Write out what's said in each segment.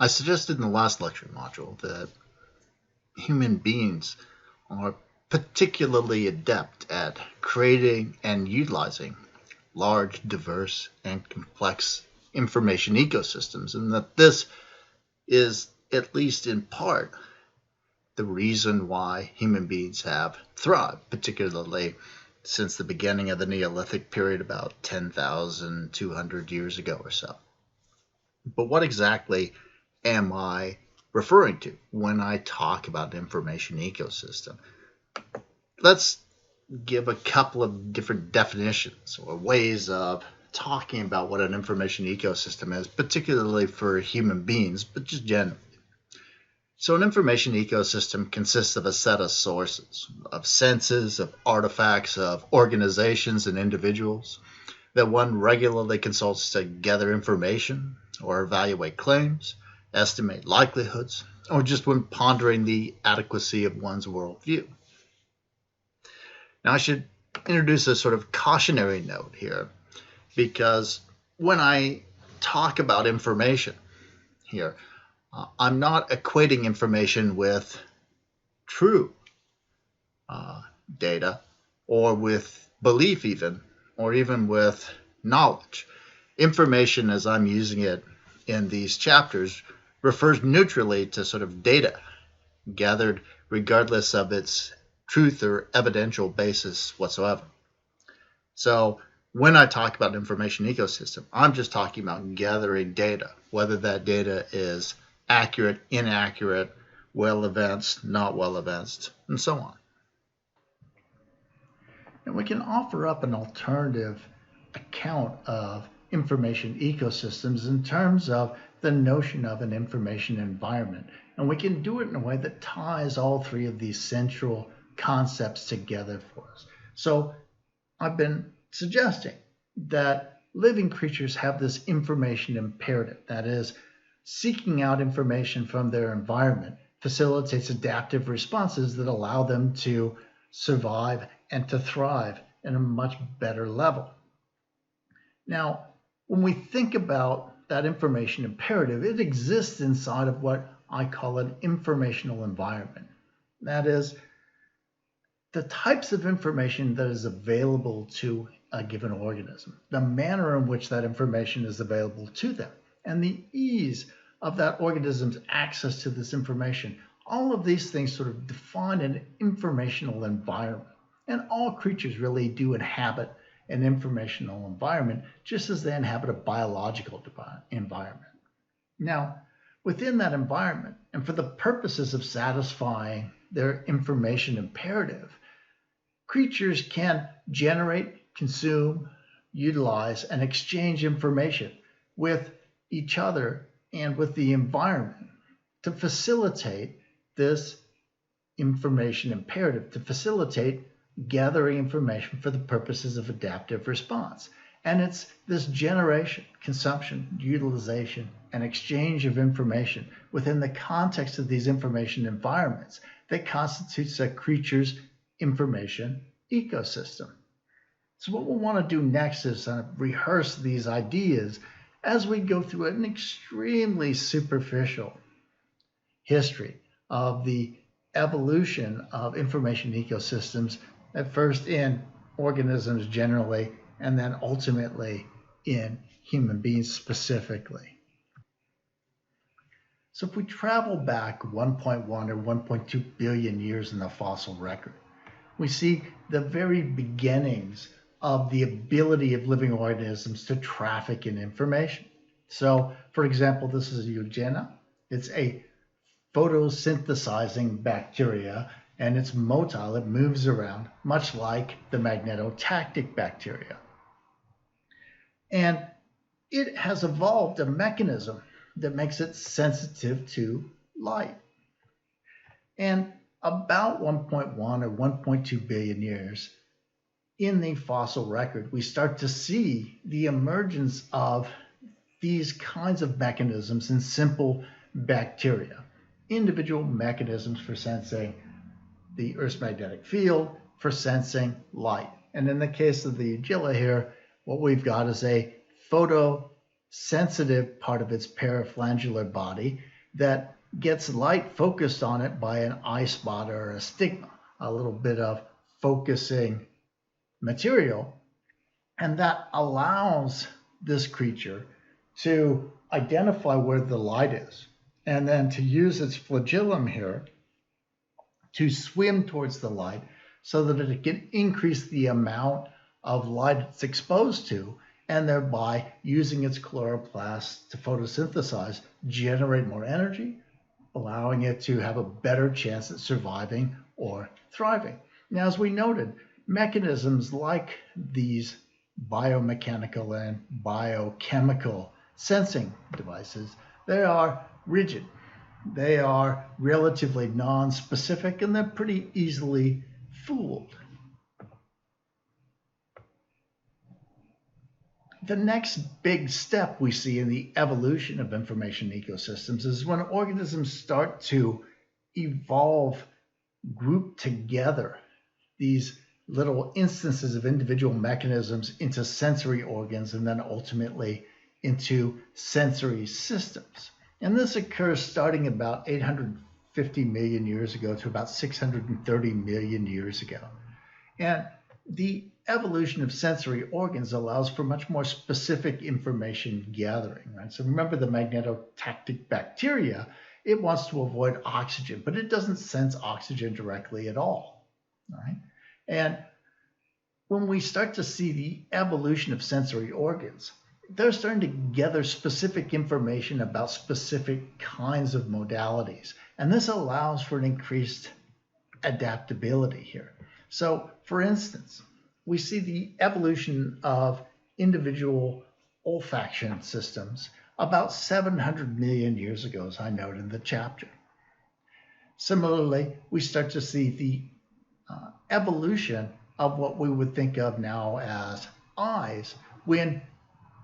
I suggested in the last lecture module that human beings are particularly adept at creating and utilizing large, diverse, and complex information ecosystems, and that this is, at least in part, the reason why human beings have thrived, particularly since the beginning of the Neolithic period about 10,200 years ago or so. But what exactly am I referring to when I talk about an information ecosystem? Let's give a couple of different definitions or ways of talking about what an information ecosystem is, particularly for human beings, but just generally. So an information ecosystem consists of a set of sources, of senses, of artifacts, of organizations and individuals that one regularly consults to gather information or evaluate claims, estimate likelihoods, or just when pondering the adequacy of one's worldview. Now I should introduce a sort of cautionary note here, because when I talk about information here, I'm not equating information with true data, or with belief even, or even with knowledge. Information, as I'm using it in these chapters, refers neutrally to sort of data gathered regardless of its truth or evidential basis whatsoever. So when I talk about information ecosystem, I'm just talking about gathering data, whether that data is accurate, inaccurate, well evinced, not well evinced, and so on. And we can offer up an alternative account of information ecosystems in terms of the notion of an information environment. And we can do it in a way that ties all three of these central concepts together for us. So I've been suggesting that living creatures have this information imperative, that is, seeking out information from their environment facilitates adaptive responses that allow them to survive and to thrive at a much better level. Now, when we think about that information imperative, it exists inside of what I call an informational environment. That is, the types of information that is available to a given organism, the manner in which that information is available to them, and the ease of that organism's access to this information. All of these things sort of define an informational environment. And all creatures really do inhabit an informational environment, just as they inhabit a biological environment. Now, within that environment, and for the purposes of satisfying their information imperative, creatures can generate, consume, utilize, and exchange information with each other and with the environment to facilitate this information imperative, to facilitate gathering information for the purposes of adaptive response. And it's this generation, consumption, utilization, and exchange of information within the context of these information environments that constitutes a creature's information ecosystem. So what we'll want to do next is rehearse these ideas as we go through an extremely superficial history of the evolution of information ecosystems, at first in organisms generally, and then ultimately in human beings specifically. So if we travel back 1.1 or 1.2 billion years in the fossil record, we see the very beginnings of the ability of living organisms to traffic in information. So, for example, this is Eugenia. It's a photosynthesizing bacteria, and it's motile. It moves around, much like the magnetotactic bacteria. And it has evolved a mechanism that makes it sensitive to light. And about 1.1 or 1.2 billion years in the fossil record, we start to see the emergence of these kinds of mechanisms in simple bacteria, individual mechanisms for sensing the Earth's magnetic field, for sensing light. And in the case of the Eugenia here, what we've got is a photosynthetic sensitive part of its paraplangular body that gets light focused on it by an eye spot or a stigma, a little bit of focusing material, and that allows this creature to identify where the light is and then to use its flagellum here to swim towards the light so that it can increase the amount of light it's exposed to, and thereby using its chloroplasts to photosynthesize, generate more energy, allowing it to have a better chance at surviving or thriving. Now, as we noted, mechanisms like these biomechanical and biochemical sensing devices, they are rigid. They are relatively non-specific, and they're pretty easily fooled. The next big step we see in the evolution of information ecosystems is when organisms start to evolve, group together these little instances of individual mechanisms into sensory organs and then ultimately into sensory systems. And this occurs starting about 850 million years ago to about 630 million years ago. And the evolution of sensory organs allows for much more specific information gathering, right? So remember the magnetotactic bacteria, it wants to avoid oxygen, but it doesn't sense oxygen directly at all, right? And when we start to see the evolution of sensory organs, they're starting to gather specific information about specific kinds of modalities. And this allows for an increased adaptability here. So, for instance, we see the evolution of individual olfaction systems about 700 million years ago, as I noted in the chapter. Similarly, we start to see the evolution of what we would think of now as eyes when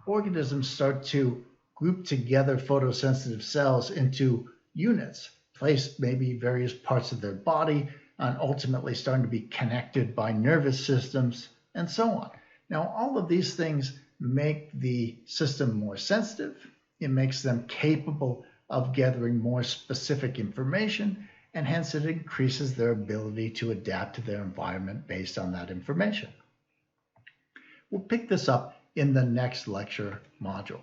organisms start to group together photosensitive cells into units, place maybe various parts of their body, and ultimately starting to be connected by nervous systems, and so on. Now, all of these things make the system more sensitive. It makes them capable of gathering more specific information, and hence it increases their ability to adapt to their environment based on that information. We'll pick this up in the next lecture module.